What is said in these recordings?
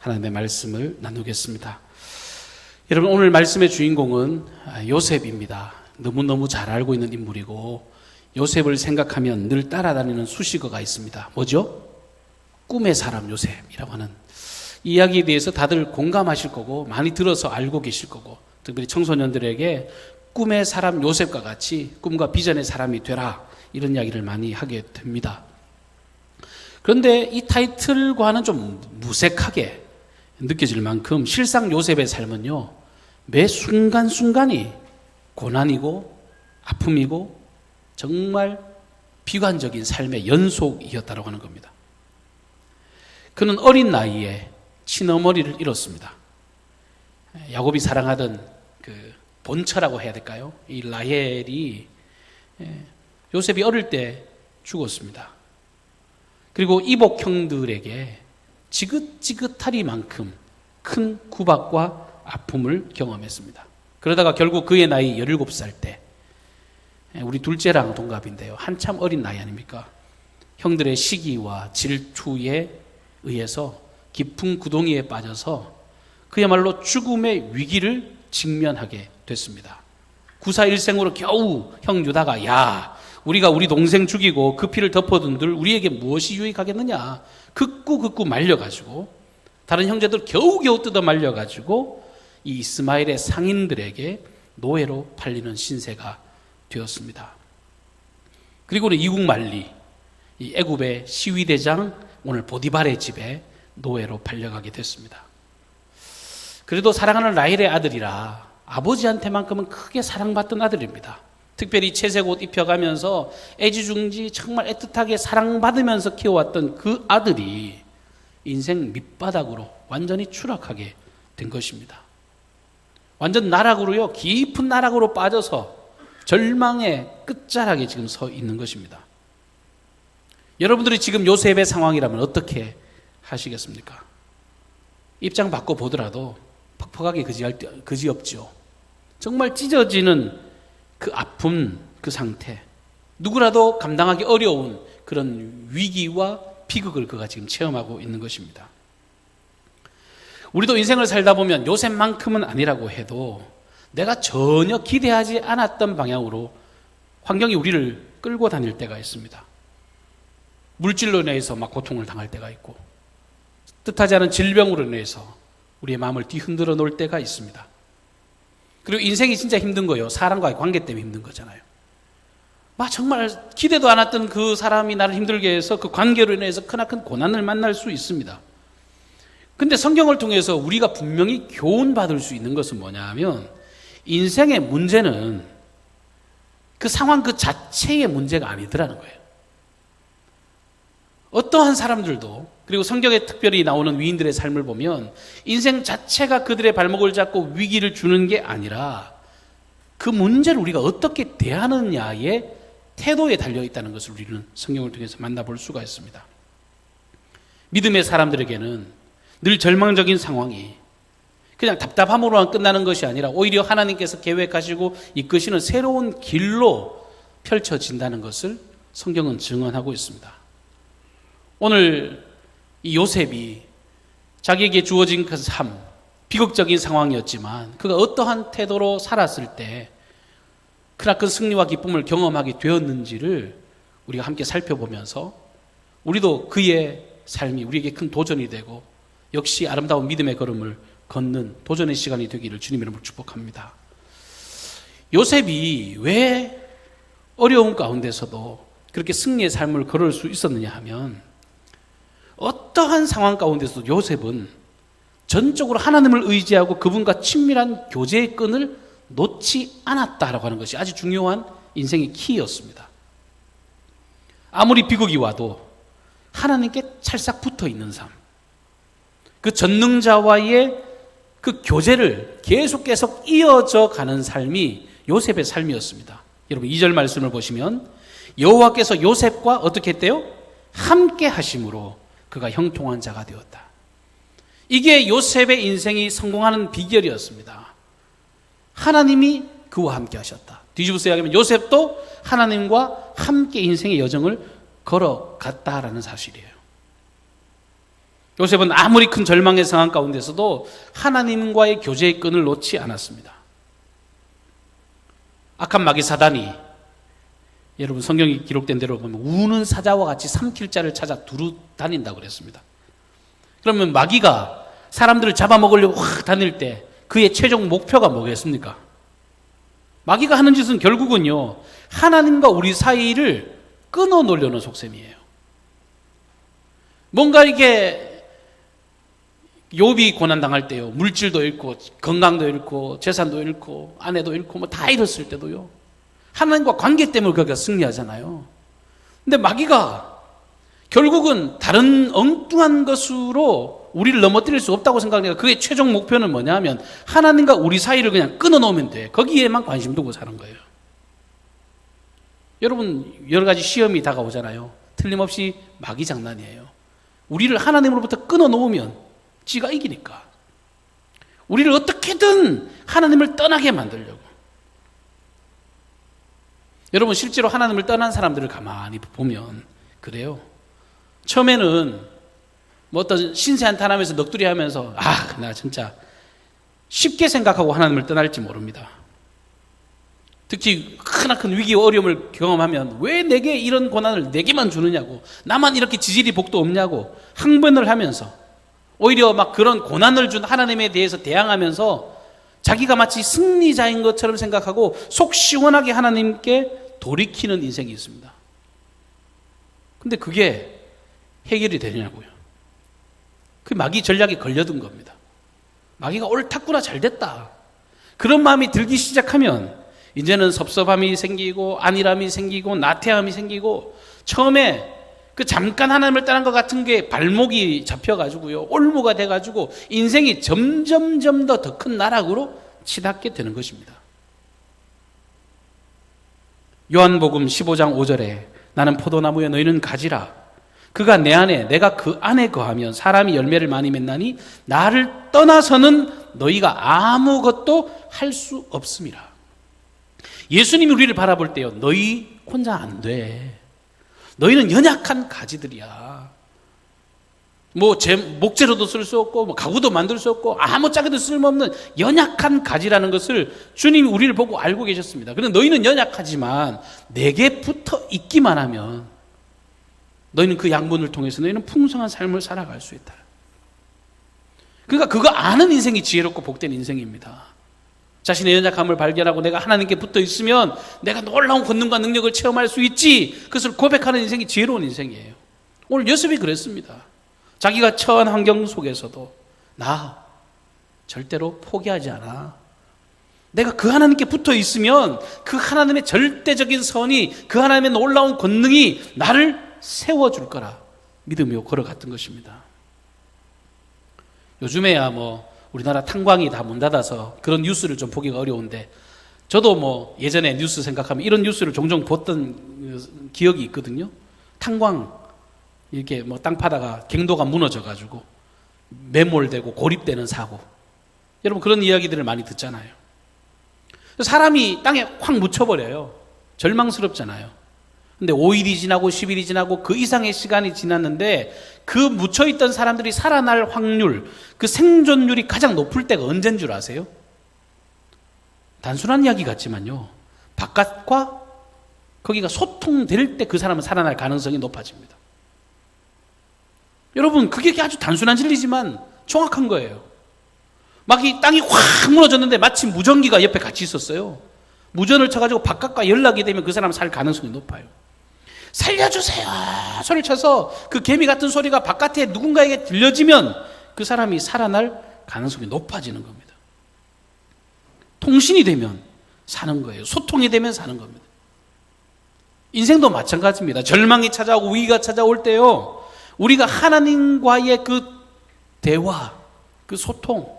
하나님의 말씀을 나누겠습니다. 여러분, 오늘 말씀의 주인공은 요셉입니다. 너무너무 잘 알고 있는 인물이고, 요셉을 생각하면 늘 따라다니는 수식어가 있습니다. 뭐죠? 꿈의 사람 요셉이라고 하는 이야기에 대해서 다들 공감하실 거고 많이 들어서 알고 계실 거고, 특별히 청소년들에게 꿈의 사람 요셉과 같이 꿈과 비전의 사람이 되라, 이런 이야기를 많이 하게 됩니다. 그런데 이 타이틀과는 좀 무색하게 느껴질 만큼 실상 요셉의 삶은요, 매 순간순간이 고난이고 아픔이고 정말 비관적인 삶의 연속이었다고 하는 겁니다. 그는 어린 나이에 친어머니를 잃었습니다. 야곱이 사랑하던 그 본처라고 해야 될까요? 이 라헬이 요셉이 어릴 때 죽었습니다. 그리고 이복 형들에게 지긋지긋하리만큼 큰 구박과 아픔을 경험했습니다. 그러다가 결국 그의 나이 17살 때, 우리 둘째랑 동갑인데요, 한참 어린 나이 아닙니까? 형들의 시기와 질투에 의해서 깊은 구덩이에 빠져서 그야말로 죽음의 위기를 직면하게 됐습니다. 구사일생으로 겨우 형 유다가, 야, 우리가 우리 동생 죽이고 그 피를 덮어둔들 우리에게 무엇이 유익하겠느냐, 극구 말려가지고 다른 형제들 겨우겨우 뜯어 말려가지고 이 이스마엘의 상인들에게 노예로 팔리는 신세가 되었습니다. 그리고는 이국 말리, 이 애굽의 시위대장 오늘 보디발의 집에 노예로 팔려가게 됐습니다. 그래도 사랑하는 라헬의 아들이라 아버지한테만큼은 크게 사랑받던 아들입니다. 특별히 채색 옷 입혀가면서 애지중지 정말 애틋하게 사랑받으면서 키워왔던 그 아들이 인생 밑바닥으로 완전히 추락하게 된 것입니다. 완전 나락으로요, 깊은 나락으로 빠져서 절망의 끝자락에 지금 서 있는 것입니다. 여러분들이 지금 요셉의 상황이라면 어떻게 하시겠습니까? 입장 바꿔보더라도 퍽퍽하게 그지없죠. 정말 찢어지는 그 아픔, 그 상태, 누구라도 감당하기 어려운 그런 위기와 비극을 그가 지금 체험하고 있는 것입니다. 우리도 인생을 살다 보면 요셉만큼은 아니라고 해도 내가 전혀 기대하지 않았던 방향으로 환경이 우리를 끌고 다닐 때가 있습니다. 물질로 인해서 막 고통을 당할 때가 있고, 뜻하지 않은 질병으로 인해서 우리의 마음을 뒤흔들어 놓을 때가 있습니다. 그리고 인생이 진짜 힘든 거예요. 사람과의 관계 때문에 힘든 거잖아요. 막 정말 기대도 않았던 그 사람이 나를 힘들게 해서 그 관계로 인해서 크나큰 고난을 만날 수 있습니다. 근데 성경을 통해서 우리가 분명히 교훈받을 수 있는 것은 뭐냐 하면, 인생의 문제는 그 상황 그 자체의 문제가 아니더라는 거예요. 어떠한 사람들도, 그리고 성경에 특별히 나오는 위인들의 삶을 보면 인생 자체가 그들의 발목을 잡고 위기를 주는 게 아니라 그 문제를 우리가 어떻게 대하느냐의 태도에 달려있다는 것을 우리는 성경을 통해서 만나볼 수가 있습니다. 믿음의 사람들에게는 늘 절망적인 상황이 그냥 답답함으로만 끝나는 것이 아니라 오히려 하나님께서 계획하시고 이끄시는 새로운 길로 펼쳐진다는 것을 성경은 증언하고 있습니다. 오늘 이 요셉이 자기에게 주어진 그 삶, 비극적인 상황이었지만 그가 어떠한 태도로 살았을 때 크나큰 승리와 기쁨을 경험하게 되었는지를 우리가 함께 살펴보면서 우리도 그의 삶이 우리에게 큰 도전이 되고 역시 아름다운 믿음의 걸음을 걷는 도전의 시간이 되기를 주님 이름으로 축복합니다. 요셉이 왜 어려운 가운데서도 그렇게 승리의 삶을 걸을 수 있었느냐 하면, 어떠한 상황 가운데서도 요셉은 전적으로 하나님을 의지하고 그분과 친밀한 교제의 끈을 놓지 않았다라고 하는 것이 아주 중요한 인생의 키였습니다. 아무리 비극이 와도 하나님께 찰싹 붙어 있는 삶, 그 전능자와의 그 교제를 계속 이어져 가는 삶이 요셉의 삶이었습니다. 여러분 2절 말씀을 보시면 여호와께서 요셉과 어떻게 했대요? 함께 하심으로 그가 형통한 자가 되었다. 이게 요셉의 인생이 성공하는 비결이었습니다. 하나님이 그와 함께 하셨다. 뒤집어서 이야기하면 요셉도 하나님과 함께 인생의 여정을 걸어갔다라는 사실이에요. 요셉은 아무리 큰 절망의 상황 가운데서도 하나님과의 교제의 끈을 놓지 않았습니다. 악한 마귀 사단이, 여러분 성경에 기록된 대로 보면 우는 사자와 같이 삼킬 자를 찾아 두루 다닌다고 그랬습니다. 그러면 마귀가 사람들을 잡아먹으려고 확 다닐 때 그의 최종 목표가 뭐겠습니까? 마귀가 하는 짓은 결국은요, 하나님과 우리 사이를 끊어 놓으려는 속셈이에요. 뭔가 이게 욥이 고난당할 때요, 물질도 잃고 건강도 잃고 재산도 잃고 아내도 잃고 뭐 다 잃었을 때도요, 하나님과 관계 때문에 그가 승리하잖아요. 근데 마귀가 결국은 다른 엉뚱한 것으로 우리를 넘어뜨릴 수 없다고 생각해요. 그의 최종 목표는 뭐냐 하면 하나님과 우리 사이를 그냥 끊어놓으면 돼. 거기에만 관심 두고 사는 거예요. 여러분, 여러 가지 시험이 다가오잖아요. 틀림없이 마귀 장난이에요. 우리를 하나님으로부터 끊어놓으면 지가 이기니까. 우리를 어떻게든 하나님을 떠나게 만들려고. 여러분, 실제로 하나님을 떠난 사람들을 가만히 보면 그래요. 처음에는 뭐 어떤 신세 한탄하면서 넋두리 하면서 나 진짜 쉽게 생각하고 하나님을 떠날지 모릅니다. 특히 크나큰 위기와 어려움을 경험하면 왜 내게 이런 고난을 내게만 주느냐고, 나만 이렇게 지질이 복도 없냐고 항변을 하면서 오히려 막 그런 고난을 준 하나님에 대해서 대항하면서 자기가 마치 승리자인 것처럼 생각하고 속 시원하게 하나님께 돌이키는 인생이 있습니다. 근데 그게 해결이 되냐고요. 그 마귀 전략에 걸려든 겁니다. 마귀가 옳았구나, 잘됐다, 그런 마음이 들기 시작하면 이제는 섭섭함이 생기고 안일함이 생기고 나태함이 생기고, 처음에 그 잠깐 하나님을 떠난 것 같은 게 발목이 잡혀가지고요, 올무가 돼가지고 인생이 점점점 더 큰 나락으로 치닫게 되는 것입니다. 요한복음 15장 5절에 나는 포도나무에 너희는 가지라, 그가 내 안에 내가 그 안에 거하면 사람이 열매를 많이 맺나니 나를 떠나서는 너희가 아무것도 할 수 없음이라. 예수님이 우리를 바라볼 때요, 너희 혼자 안 돼. 너희는 연약한 가지들이야. 뭐 목재로도 쓸 수 없고 뭐 가구도 만들 수 없고 아무짝에도 쓸모없는 연약한 가지라는 것을 주님이 우리를 보고 알고 계셨습니다. 그런데 너희는 연약하지만 내게 붙어 있기만 하면 너희는 그 양분을 통해서 너희는 풍성한 삶을 살아갈 수 있다. 그러니까 그거 아는 인생이 지혜롭고 복된 인생입니다. 자신의 연약함을 발견하고 내가 하나님께 붙어 있으면 내가 놀라운 권능과 능력을 체험할 수 있지, 그것을 고백하는 인생이 지혜로운 인생이에요. 오늘 요셉이 그랬습니다. 자기가 처한 환경 속에서도 나 절대로 포기하지 않아. 내가 그 하나님께 붙어 있으면 그 하나님의 절대적인 선이, 그 하나님의 놀라운 권능이 나를 세워줄 거라 믿으며 걸어갔던 것입니다. 요즘에야 뭐 우리나라 탄광이 다 문 닫아서 그런 뉴스를 좀 보기가 어려운데, 저도 뭐 예전에 뉴스 생각하면 이런 뉴스를 종종 봤던 기억이 있거든요. 탄광 이렇게 뭐 땅 파다가 갱도가 무너져가지고 매몰되고 고립되는 사고, 여러분 그런 이야기들을 많이 듣잖아요. 사람이 땅에 확 묻혀버려요. 절망스럽잖아요. 근데 5일이 지나고 10일이 지나고 그 이상의 시간이 지났는데 그 묻혀있던 사람들이 살아날 확률, 그 생존율이 가장 높을 때가 언제인 줄 아세요? 단순한 이야기 같지만요, 바깥과 거기가 소통될 때 그 사람은 살아날 가능성이 높아집니다. 여러분, 그게 아주 단순한 진리지만 정확한 거예요. 막 이 땅이 확 무너졌는데 마침 무전기가 옆에 같이 있었어요. 무전을 쳐가지고 바깥과 연락이 되면 그 사람 살 가능성이 높아요. 살려주세요 소리를 쳐서 그 개미 같은 소리가 바깥에 누군가에게 들려지면 그 사람이 살아날 가능성이 높아지는 겁니다. 통신이 되면 사는 거예요. 소통이 되면 사는 겁니다. 인생도 마찬가지입니다. 절망이 찾아오고 위기가 찾아올 때요, 우리가 하나님과의 그 대화, 그 소통,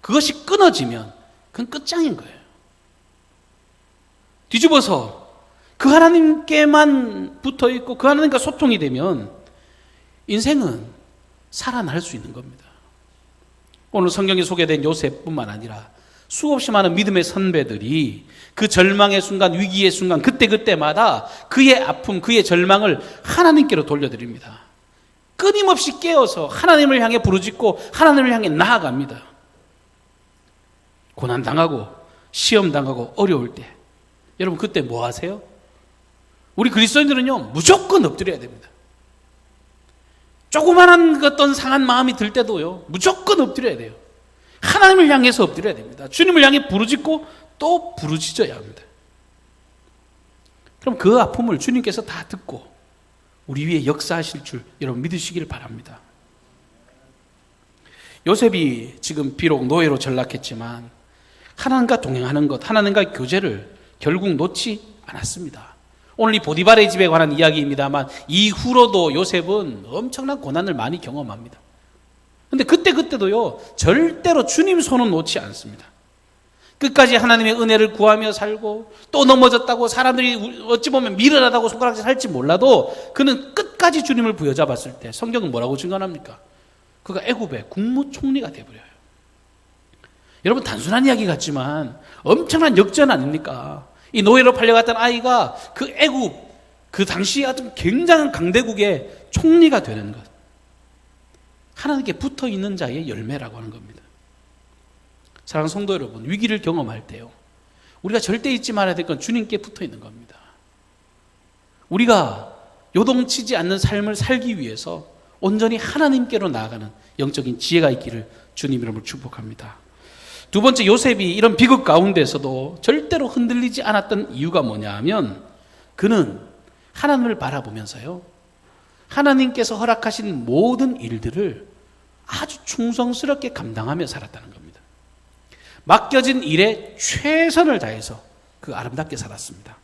그것이 끊어지면 그건 끝장인 거예요. 뒤집어서 그 하나님께만 붙어 있고 그 하나님과 소통이 되면 인생은 살아날 수 있는 겁니다. 오늘 성경에 소개된 요셉뿐만 아니라 수없이 많은 믿음의 선배들이 그 절망의 순간, 위기의 순간, 그때그때마다 그의 아픔, 그의 절망을 하나님께로 돌려드립니다. 끊임없이 깨어서 하나님을 향해 부르짖고 하나님을 향해 나아갑니다. 고난당하고 시험당하고 어려울 때 여러분 그때 뭐 하세요? 우리 그리스도인들은요 무조건 엎드려야 됩니다. 조그만한 어떤 상한 마음이 들 때도요 무조건 엎드려야 돼요. 하나님을 향해서 엎드려야 됩니다. 주님을 향해 부르짖고 또 부르짖어야 합니다. 그럼 그 아픔을 주님께서 다 듣고 우리 위에 역사하실 줄 여러분 믿으시길 바랍니다. 요셉이 지금 비록 노예로 전락했지만 하나님과 동행하는 것, 하나님과의 교제를 결국 놓지 않았습니다. 오늘 이 보디발의 집에 관한 이야기입니다만 이후로도 요셉은 엄청난 고난을 많이 경험합니다. 그런데 그때도요 절대로 주님 손은 놓지 않습니다. 끝까지 하나님의 은혜를 구하며 살고 또 넘어졌다고 사람들이 어찌 보면 미련하다고 손가락질 할지 몰라도 그는 끝까지 주님을 부여잡았을 때 성경은 뭐라고 증언합니까? 그가 애굽의 국무총리가 되어버려요. 여러분 단순한 이야기 같지만 엄청난 역전 아닙니까? 이 노예로 팔려갔던 아이가 그 애굽 그 당시 아주 굉장한 강대국의 총리가 되는 것, 하나님께 붙어있는 자의 열매라고 하는 겁니다. 사랑하는 성도 여러분, 위기를 경험할 때요 우리가 절대 잊지 말아야 될 건 주님께 붙어있는 겁니다. 우리가 요동치지 않는 삶을 살기 위해서 온전히 하나님께로 나아가는 영적인 지혜가 있기를 주님 이름으로 축복합니다. 두 번째, 요셉이 이런 비극 가운데서도 절대로 흔들리지 않았던 이유가 뭐냐 하면 그는 하나님을 바라보면서요 하나님께서 허락하신 모든 일들을 아주 충성스럽게 감당하며 살았다는 겁니다. 맡겨진 일에 최선을 다해서 그 아름답게 살았습니다.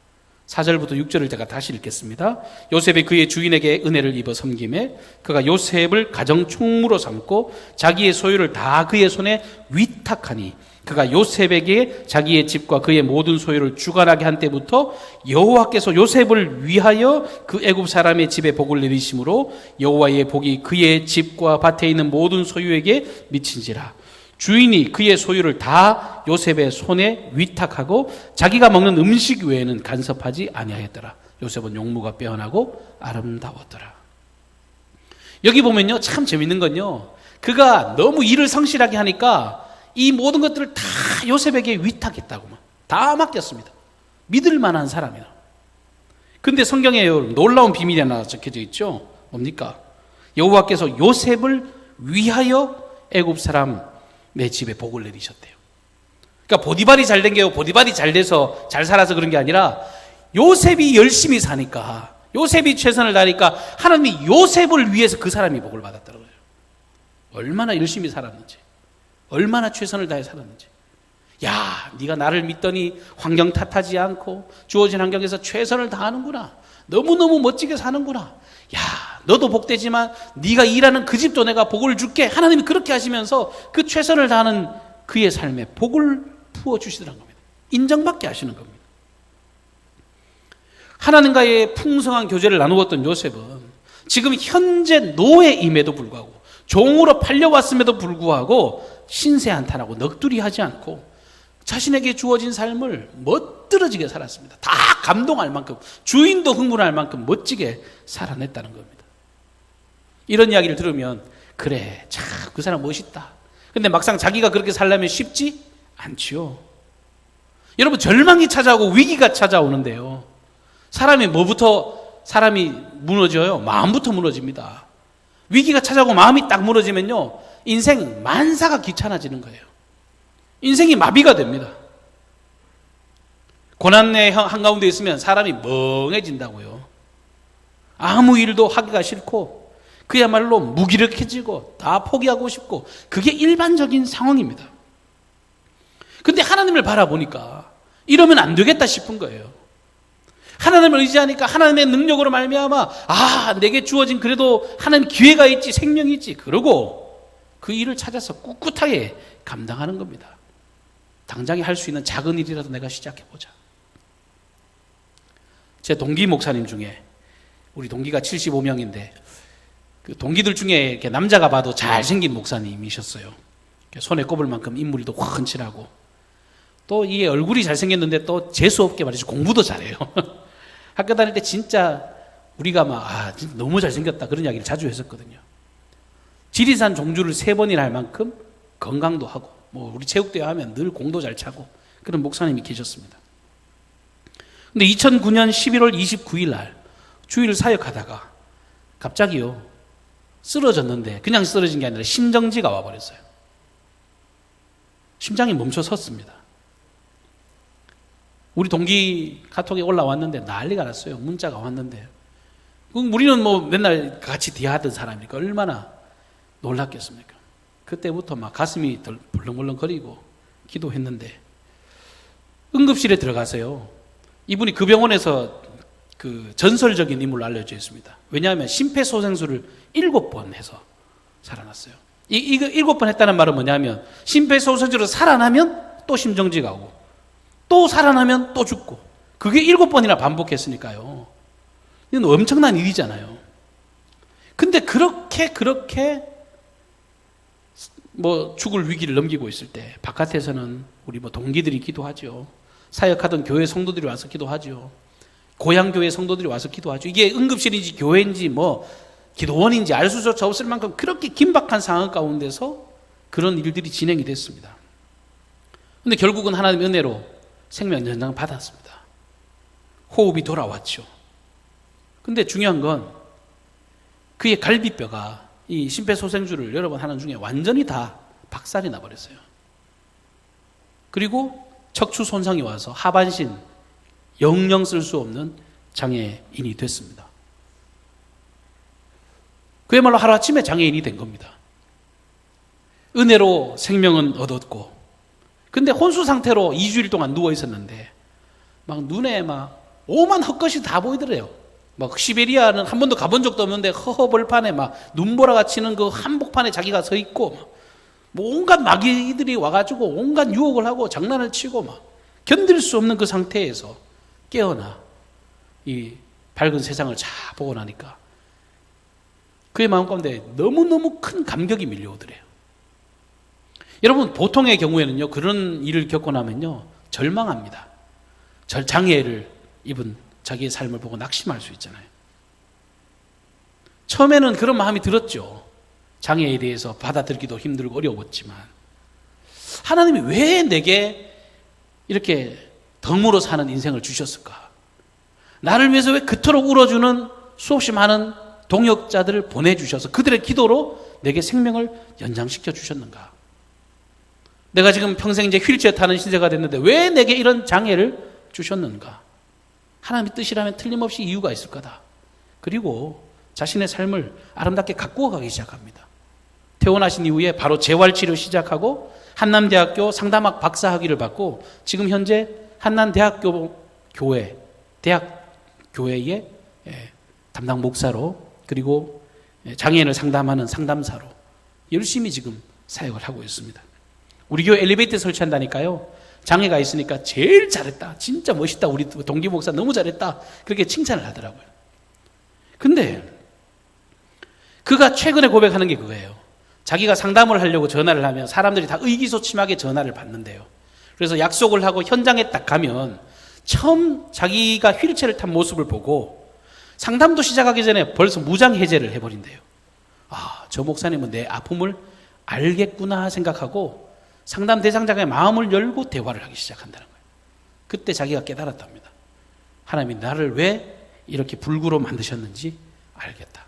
4절부터 6절을 제가 다시 읽겠습니다. 요셉이 그의 주인에게 은혜를 입어 섬김에 그가 요셉을 가정 총무로 삼고 자기의 소유를 다 그의 손에 위탁하니 그가 요셉에게 자기의 집과 그의 모든 소유를 주관하게 한 때부터 여호와께서 요셉을 위하여 그 애굽 사람의 집에 복을 내리심으로 여호와의 복이 그의 집과 밭에 있는 모든 소유에게 미친지라. 주인이 그의 소유를 다 요셉의 손에 위탁하고 자기가 먹는 음식 외에는 간섭하지 아니하였더라. 요셉은 용모가 빼어나고 아름다웠더라. 여기 보면요 참 재밌는 건요 그가 너무 일을 성실하게 하니까 이 모든 것들을 다 요셉에게 위탁했다고 다 맡겼습니다. 믿을 만한 사람이라. 근데 성경에 놀라운 비밀이 하나 적혀져 있죠. 뭡니까? 여호와께서 요셉을 위하여 애굽 사람 내 집에 복을 내리셨대요. 그러니까 보디발이 잘 된 게요 보디발이 잘 돼서 잘 살아서 그런 게 아니라 요셉이 열심히 사니까 요셉이 최선을 다하니까 하나님이 요셉을 위해서 그 사람이 복을 받았다는 거예요. 얼마나 열심히 살았는지, 얼마나 최선을 다해 살았는지. 야, 네가 나를 믿더니 환경 탓하지 않고 주어진 환경에서 최선을 다하는구나. 너무너무 멋지게 사는구나. 야, 너도 복되지만 네가 일하는 그 집도 내가 복을 줄게. 하나님이 그렇게 하시면서 그 최선을 다하는 그의 삶에 복을 부어주시더란 겁니다. 인정받게 하시는 겁니다. 하나님과의 풍성한 교제를 나누었던 요셉은 지금 현재 노예임에도 불구하고 종으로 팔려왔음에도 불구하고 신세한탄하고 넋두리하지 않고 자신에게 주어진 삶을 멋들어지게 살았습니다. 다 감동할 만큼, 주인도 흥분할 만큼 멋지게 살아냈다는 겁니다. 이런 이야기를 들으면 그래, 참 그 사람 멋있다. 근데 막상 자기가 그렇게 살려면 쉽지 않지요. 여러분, 절망이 찾아오고 위기가 찾아오는데요, 사람이 사람이 무너져요? 마음부터 무너집니다. 위기가 찾아오고 마음이 딱 무너지면요, 인생 만사가 귀찮아지는 거예요. 인생이 마비가 됩니다. 고난의 한가운데 있으면 사람이 멍해진다고요. 아무 일도 하기가 싫고 그야말로 무기력해지고 다 포기하고 싶고, 그게 일반적인 상황입니다. 근데 하나님을 바라보니까 이러면 안 되겠다 싶은 거예요. 하나님을 의지하니까 하나님의 능력으로 말미암아 내게 주어진 그래도 하나님 기회가 있지, 생명이 있지, 그러고 그 일을 찾아서 꿋꿋하게 감당하는 겁니다. 당장에 할 수 있는 작은 일이라도 내가 시작해보자. 제 동기 목사님 중에, 우리 동기가 75명인데 그 동기들 중에 이렇게 남자가 봐도 잘생긴 목사님이셨어요. 손에 꼽을 만큼 인물이 또 훤칠하고, 또 이 얼굴이 잘생겼는데 또 재수없게 말이죠, 공부도 잘해요. 학교 다닐 때 진짜 우리가 진짜 너무 잘생겼다 그런 이야기를 자주 했었거든요. 지리산 종주를 3번이나 할 만큼 건강도 하고, 우리 체육대회 하면 늘 공도 잘 차고, 그런 목사님이 계셨습니다. 근데 2009년 11월 29일 날 주일 사역하다가 갑자기요, 쓰러졌는데, 그냥 쓰러진 게 아니라 심정지가 와버렸어요. 심장이 멈춰 섰습니다. 우리 동기 카톡에 올라왔는데 난리가 났어요. 문자가 왔는데. 우리는 맨날 같이 대화하던 사람이니까 얼마나 놀랐겠습니까? 그때부터 가슴이 벌렁벌렁거리고 기도했는데, 응급실에 들어가서요, 이분이 그 병원에서 그 전설적인 인물로 알려져 있습니다. 왜냐하면 심폐소생술을 7번 해서 살아났어요. 이거 7번 했다는 말은 뭐냐면, 심폐소생술을 살아나면 또 심정지가 오고, 또 살아나면 또 죽고, 그게 7번이나 반복했으니까요. 이건 엄청난 일이잖아요. 근데 그렇게 죽을 위기를 넘기고 있을 때, 바깥에서는 우리 동기들이 기도하죠. 사역하던 교회 성도들이 와서 기도하죠. 고향 교회 성도들이 와서 기도하죠. 이게 응급실인지 교회인지 기도원인지 알 수조차 없을 만큼 그렇게 긴박한 상황 가운데서 그런 일들이 진행이 됐습니다. 근데 결국은 하나님의 은혜로 생명 연장 받았습니다. 호흡이 돌아왔죠. 근데 중요한 건 그의 갈비뼈가 이 심폐소생술을 여러 번 하는 중에 완전히 다 박살이 나버렸어요. 그리고 척추 손상이 와서 하반신 영영 쓸 수 없는 장애인이 됐습니다. 그야말로 하루아침에 장애인이 된 겁니다. 은혜로 생명은 얻었고, 근데 혼수 상태로 2주일 동안 누워 있었는데 눈에 오만 헛것이 다 보이더래요. 시베리아는 한 번도 가본 적도 없는데 허허벌판에 눈보라가 치는 그 한복판에 자기가 서 있고, 온갖 마귀들이 와가지고 온갖 유혹을 하고 장난을 치고 견딜 수 없는 그 상태에서 깨어나 이 밝은 세상을 쫙 보고 나니까 그의 마음 가운데 너무너무 큰 감격이 밀려오더래요. 여러분, 보통의 경우에는요, 그런 일을 겪고 나면요, 절망합니다. 장애를 입은 자기의 삶을 보고 낙심할 수 있잖아요. 처음에는 그런 마음이 들었죠. 장애에 대해서 받아들이기도 힘들고 어려웠지만, 하나님이 왜 내게 이렇게 덤으로 사는 인생을 주셨을까? 나를 위해서 왜 그토록 울어주는 수없이 많은 동역자들을 보내주셔서 그들의 기도로 내게 생명을 연장시켜 주셨는가? 내가 지금 평생 이제 휠체어 타는 신세가 됐는데 왜 내게 이런 장애를 주셨는가? 하나님의 뜻이라면 틀림없이 이유가 있을 거다. 그리고 자신의 삶을 아름답게 가꾸어 가기 시작합니다. 퇴원하신 이후에 바로 재활치료 시작하고 한남대학교 상담학 박사학위를 받고 지금 현재 한남대학교 대학교회의 담당 목사로, 그리고 장애인을 상담하는 상담사로 열심히 지금 사역을 하고 있습니다. 우리 교회 엘리베이터 설치한다니까요, 장애가 있으니까 제일 잘했다, 진짜 멋있다, 우리 동기 목사 너무 잘했다, 그렇게 칭찬을 하더라고요. 근데 그가 최근에 고백하는 게 그거예요. 자기가 상담을 하려고 전화를 하면 사람들이 다 의기소침하게 전화를 받는데요. 그래서 약속을 하고 현장에 딱 가면 처음 자기가 휠체어를 탄 모습을 보고 상담도 시작하기 전에 벌써 무장해제를 해버린대요. 저 목사님은 내 아픔을 알겠구나 생각하고 상담 대상자의 마음을 열고 대화를 하기 시작한다는 거예요. 그때 자기가 깨달았답니다. 하나님이 나를 왜 이렇게 불구로 만드셨는지 알겠다.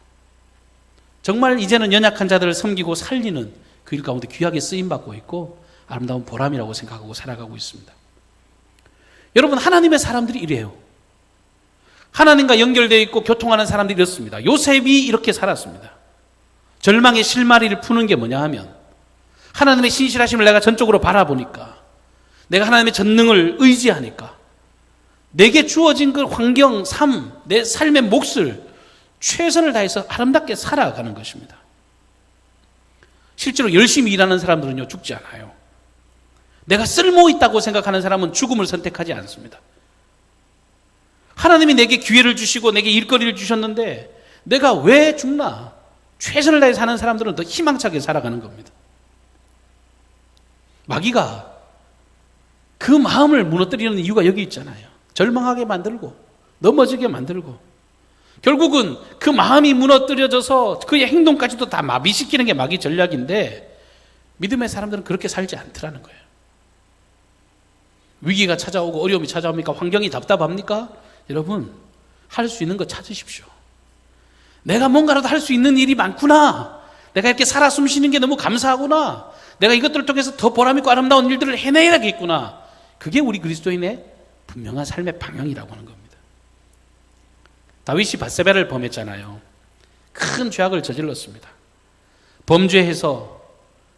정말 이제는 연약한 자들을 섬기고 살리는 그 일 가운데 귀하게 쓰임받고 있고 아름다운 보람이라고 생각하고 살아가고 있습니다. 여러분, 하나님의 사람들이 이래요. 하나님과 연결되어 있고 교통하는 사람들이 이렇습니다. 요셉이 이렇게 살았습니다. 절망의 실마리를 푸는 게 뭐냐 하면, 하나님의 신실하심을 내가 전적으로 바라보니까, 내가 하나님의 전능을 의지하니까 내게 주어진 그 환경, 삶, 내 삶의 몫을 최선을 다해서 아름답게 살아가는 것입니다. 실제로 열심히 일하는 사람들은요, 죽지 않아요. 내가 쓸모있다고 생각하는 사람은 죽음을 선택하지 않습니다. 하나님이 내게 기회를 주시고 내게 일거리를 주셨는데 내가 왜 죽나? 최선을 다해 사는 사람들은 더 희망차게 살아가는 겁니다. 마귀가 그 마음을 무너뜨리는 이유가 여기 있잖아요. 절망하게 만들고 넘어지게 만들고 결국은 그 마음이 무너뜨려져서 그의 행동까지도 다 마비시키는 게 마귀 전략인데 믿음의 사람들은 그렇게 살지 않더라는 거예요. 위기가 찾아오고 어려움이 찾아옵니까? 환경이 답답합니까? 여러분, 할 수 있는 거 찾으십시오. 내가 뭔가라도 할 수 있는 일이 많구나. 내가 이렇게 살아 숨쉬는 게 너무 감사하구나. 내가 이것들을 통해서 더 보람있고 아름다운 일들을 해내야겠구나. 그게 우리 그리스도인의 분명한 삶의 방향이라고 하는 겁니다. 다윗이 밧세바를 범했잖아요. 큰 죄악을 저질렀습니다. 범죄해서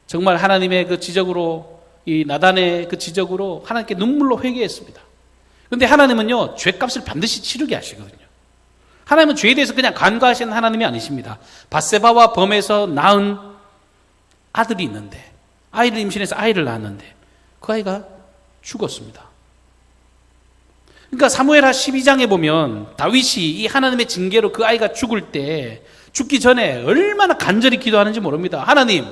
정말 하나님의 그 지적으로, 이 나단의 그 지적으로 하나님께 눈물로 회개했습니다. 그런데 하나님은요, 죄값을 반드시 치르게 하시거든요. 하나님은 죄에 대해서 그냥 간과하시는 하나님이 아니십니다. 밧세바와 범해서 낳은 아들이 있는데, 아이를 임신해서 아이를 낳았는데 그 아이가 죽었습니다. 그러니까 사무엘하 12장에 보면 다윗이 이 하나님의 징계로 그 아이가 죽을 때 죽기 전에 얼마나 간절히 기도하는지 모릅니다. 하나님,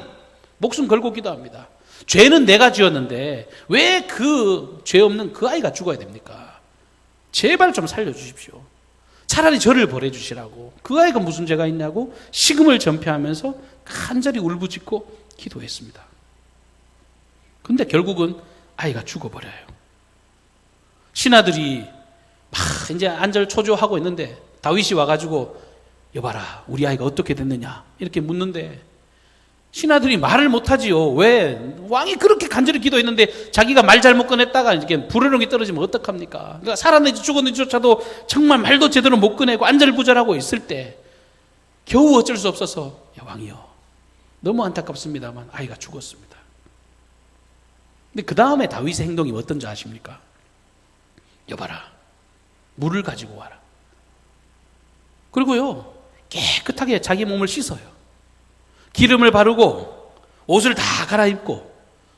목숨 걸고 기도합니다. 죄는 내가 지었는데 왜 그 죄 없는 그 아이가 죽어야 됩니까? 제발 좀 살려주십시오. 차라리 저를 보내주시라고. 그 아이가 무슨 죄가 있냐고 식음을 전폐하면서 간절히 울부짖고 기도했습니다. 근데 결국은 아이가 죽어버려요. 신하들이 막 이제 안절초조하고 있는데 다윗이 와가지고 여봐라, 우리 아이가 어떻게 됐느냐 이렇게 묻는데 신하들이 말을 못하지요. 왜? 왕이 그렇게 간절히 기도했는데 자기가 말 잘못 꺼냈다가 이렇게 불호령이 떨어지면 어떡합니까? 그러니까 살았는지 죽었는지조차도 정말 말도 제대로 못 꺼내고 안절부절하고 있을 때 겨우 어쩔 수 없어서 왕이요, 너무 안타깝습니다만 아이가 죽었습니다. 근데 그 다음에 다윗의 행동이 어떤지 아십니까? 여봐라, 물을 가지고 와라. 그리고요, 깨끗하게 자기 몸을 씻어요. 기름을 바르고 옷을 다 갈아입고,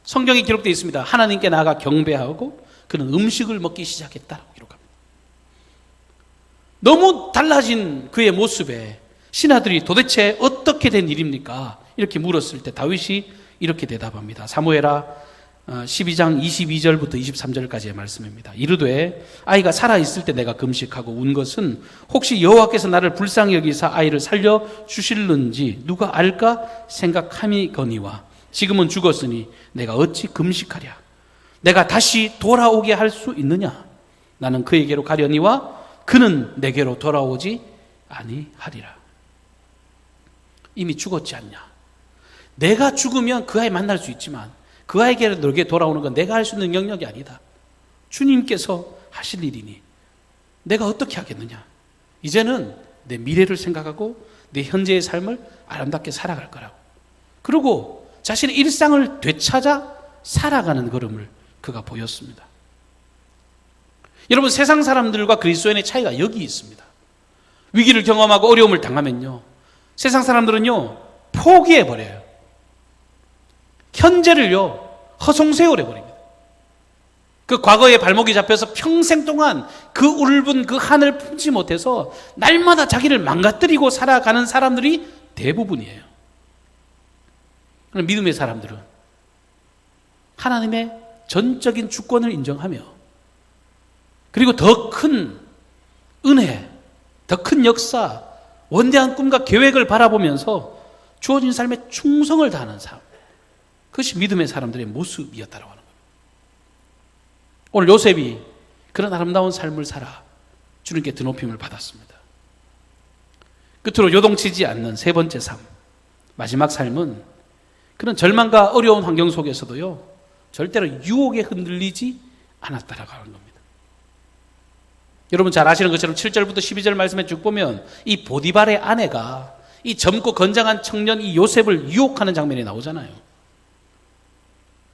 성경에 기록되어 있습니다. 하나님께 나아가 경배하고 그는 음식을 먹기 시작했다라고 기록합니다. 너무 달라진 그의 모습에 신하들이 도대체 어떻게 된 일입니까? 이렇게 물었을 때 다윗이 이렇게 대답합니다. 사무엘하 12장 22절부터 23절까지의 말씀입니다. 이르되 아이가 살아있을 때 내가 금식하고 운 것은 혹시 여호와께서 나를 불쌍히 여기사 아이를 살려주실는지 누가 알까 생각함이거니와 지금은 죽었으니 내가 어찌 금식하랴. 내가 다시 돌아오게 할 수 있느냐. 나는 그에게로 가려니와 그는 내게로 돌아오지 아니하리라. 이미 죽었지 않냐. 내가 죽으면 그 아이 만날 수 있지만 그 아이에게 너에게 돌아오는 건 내가 할 수 있는 영역이 아니다. 주님께서 하실 일이니 내가 어떻게 하겠느냐. 이제는 내 미래를 생각하고 내 현재의 삶을 아름답게 살아갈 거라고. 그리고 자신의 일상을 되찾아 살아가는 걸음을 그가 보였습니다. 여러분, 세상 사람들과 그리스도인의 차이가 여기 있습니다. 위기를 경험하고 어려움을 당하면요, 세상 사람들은요 포기해버려요. 현재를요 허송세월해버립니다. 그 과거의 발목이 잡혀서 평생 동안 그 울분 그 한을 품지 못해서 날마다 자기를 망가뜨리고 살아가는 사람들이 대부분이에요. 그럼 믿음의 사람들은 하나님의 전적인 주권을 인정하며 그리고 더 큰 은혜, 더 큰 역사, 원대한 꿈과 계획을 바라보면서 주어진 삶에 충성을 다하는 삶, 그것이 믿음의 사람들의 모습이었다고 하는 겁니다. 오늘 요셉이 그런 아름다운 삶을 살아 주님께 드높임을 받았습니다. 끝으로 요동치지 않는 세 번째 삶, 마지막 삶은 그런 절망과 어려운 환경 속에서도요 절대로 유혹에 흔들리지 않았다라고 하는 겁니다. 여러분 잘 아시는 것처럼 7절부터 12절 말씀에 쭉 보면 이 보디발의 아내가 이 젊고 건장한 청년 이 요셉을 유혹하는 장면이 나오잖아요.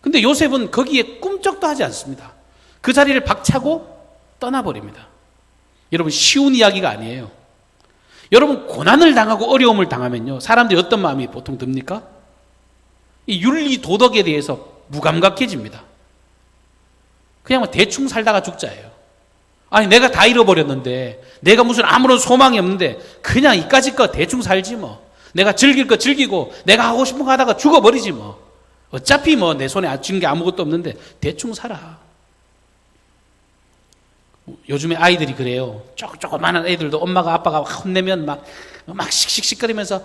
근데 요셉은 거기에 꿈쩍도 하지 않습니다. 그 자리를 박차고 떠나버립니다. 여러분 쉬운 이야기가 아니에요. 여러분 고난을 당하고 어려움을 당하면요 사람들이 어떤 마음이 보통 듭니까? 이 윤리 도덕에 대해서 무감각해집니다. 그냥 뭐 대충 살다가 죽자예요. 아니 내가 다 잃어버렸는데, 내가 무슨 아무런 소망이 없는데 그냥 이까짓 거 대충 살지 뭐. 내가 즐길 거 즐기고 내가 하고 싶은 거 하다가 죽어버리지 뭐. 어차피 뭐 내 손에 쥔 게 아무것도 없는데 대충 살아. 요즘에 아이들이 그래요. 조그마한 애들도 엄마가 아빠가 혼내면 막 씩씩씩거리면서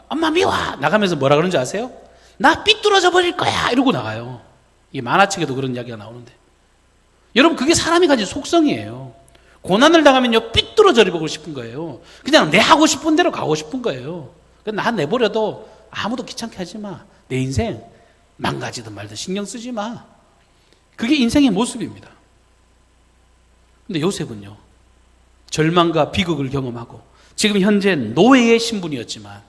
엄마 미워 나가면서 뭐라 그러는지 아세요? 나 삐뚤어져 버릴 거야 이러고 나가요. 이 만화책에도 그런 이야기가 나오는데, 여러분 그게 사람이 가진 속성이에요. 고난을 당하면요 삐뚤어져 버리고 싶은 거예요. 그냥 내 하고 싶은 대로 가고 싶은 거예요. 나 내버려도 아무도 귀찮게 하지 마. 내 인생 망가지든 말든 신경 쓰지 마. 그게 인생의 모습입니다. 근데 요셉은요, 절망과 비극을 경험하고 지금 현재 노예의 신분이었지만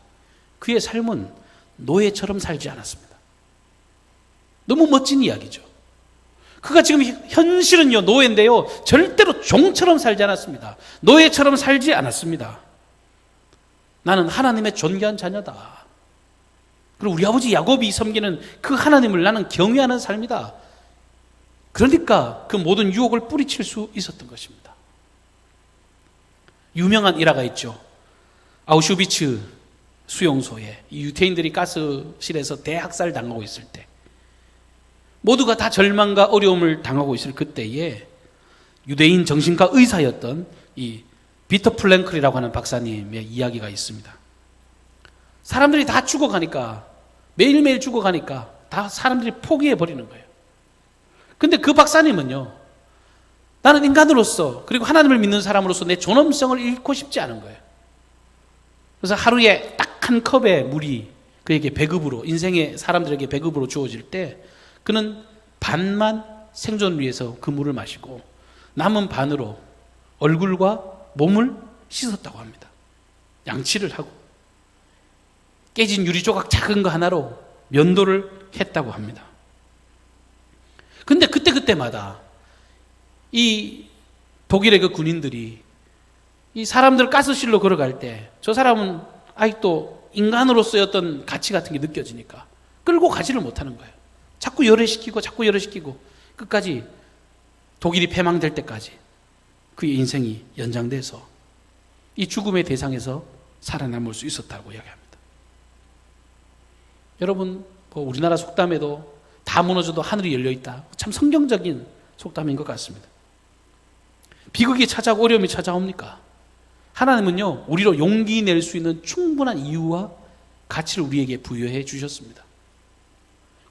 그의 삶은 노예처럼 살지 않았습니다. 너무 멋진 이야기죠. 그가 지금 현실은요 노예인데요 절대로 종처럼 살지 않았습니다. 노예처럼 살지 않았습니다. 나는 하나님의 존귀한 자녀다. 그리고 우리 아버지 야곱이 섬기는 그 하나님을 나는 경외하는 삶이다. 그러니까 그 모든 유혹을 뿌리칠 수 있었던 것입니다. 유명한 일화가 있죠. 아우슈비츠 수용소에 유태인들이 가스실에서 대학살 당하고 있을 때, 모두가 다 절망과 어려움을 당하고 있을 그때에 유대인 정신과 의사였던 이 비터 플랭클이라고 하는 박사님의 이야기가 있습니다. 사람들이 다 죽어가니까, 매일매일 죽어가니까 다 사람들이 포기해버리는 거예요. 근데 그 박사님은요, 나는 인간으로서 그리고 하나님을 믿는 사람으로서 내 존엄성을 잃고 싶지 않은 거예요. 그래서 하루에 딱 한 컵의 물이 그에게 배급으로, 인생의 사람들에게 배급으로 주어질 때 그는 반만 생존을 위해서 그 물을 마시고 남은 반으로 얼굴과 몸을 씻었다고 합니다. 양치를 하고 깨진 유리 조각 작은 거 하나로 면도를 했다고 합니다. 근데 그때마다 이 독일의 그 군인들이 이 사람들 가스실로 걸어갈 때 저 사람은 아직도 인간으로서의 어떤 가치 같은 게 느껴지니까 끌고 가지를 못하는 거예요. 자꾸 열애시키고 끝까지 독일이 패망될 때까지 그의 인생이 연장돼서 이 죽음의 대상에서 살아남을 수 있었다고 이야기합니다. 여러분, 우리나라 속담에도 다 무너져도 하늘이 열려있다. 참 성경적인 속담인 것 같습니다. 비극이 찾아오고 어려움이 찾아옵니까? 하나님은요, 우리로 용기 낼 수 있는 충분한 이유와 가치를 우리에게 부여해 주셨습니다.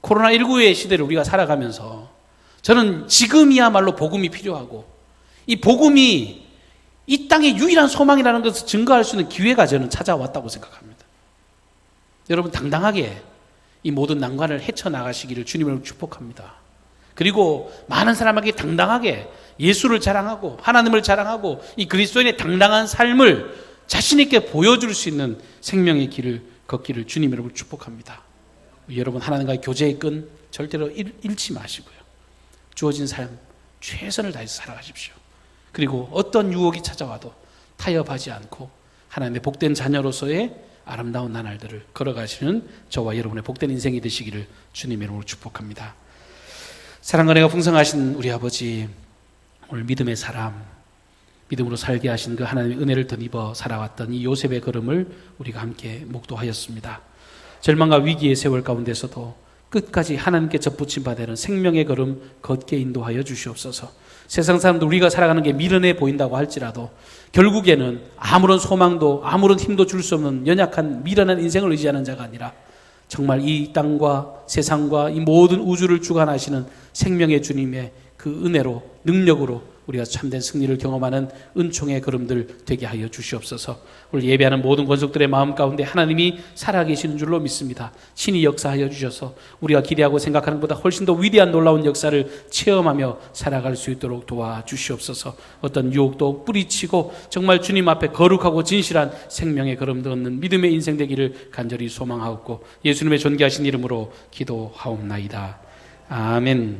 코로나19의 시대를 우리가 살아가면서 저는 지금이야말로 복음이 필요하고, 이 복음이 이 땅의 유일한 소망이라는 것을 증거할 수 있는 기회가 저는 찾아왔다고 생각합니다. 여러분, 당당하게 이 모든 난관을 헤쳐나가시기를 주님을 축복합니다. 그리고 많은 사람에게 당당하게 예수를 자랑하고 하나님을 자랑하고 이 그리스도인의 당당한 삶을 자신 있게 보여줄 수 있는 생명의 길을 걷기를 주님 여러분 축복합니다. 여러분, 하나님과의 교제의 끈 절대로 잃지 마시고요. 주어진 삶 최선을 다해서 살아가십시오. 그리고 어떤 유혹이 찾아와도 타협하지 않고 하나님의 복된 자녀로서의 아름다운 나날들을 걸어가시는 저와 여러분의 복된 인생이 되시기를 주님의 이름으로 축복합니다. 사랑과 은혜가 풍성하신 우리 아버지, 오늘 믿음의 사람, 믿음으로 살게 하신 그 하나님의 은혜를 덧입어 살아왔던 이 요셉의 걸음을 우리가 함께 목도하였습니다. 절망과 위기의 세월 가운데서도 끝까지 하나님께 접붙임 받는 생명의 걸음 걷게 인도하여 주시옵소서. 세상 사람들 우리가 살아가는 게 미련해 보인다고 할지라도 결국에는 아무런 소망도 아무런 힘도 줄 수 없는 연약한 미련한 인생을 의지하는 자가 아니라 정말 이 땅과 세상과 이 모든 우주를 주관하시는 생명의 주님의 그 은혜로 능력으로 우리가 참된 승리를 경험하는 은총의 걸음들 되게 하여 주시옵소서. 오늘 예배하는 모든 권속들의 마음 가운데 하나님이 살아계시는 줄로 믿습니다. 신이 역사하여 주셔서 우리가 기대하고 생각하는 것보다 훨씬 더 위대한 놀라운 역사를 체험하며 살아갈 수 있도록 도와주시옵소서. 어떤 유혹도 뿌리치고 정말 주님 앞에 거룩하고 진실한 생명의 걸음도 얻는 믿음의 인생 되기를 간절히 소망하옵고 예수님의 존귀하신 이름으로 기도하옵나이다. 아멘.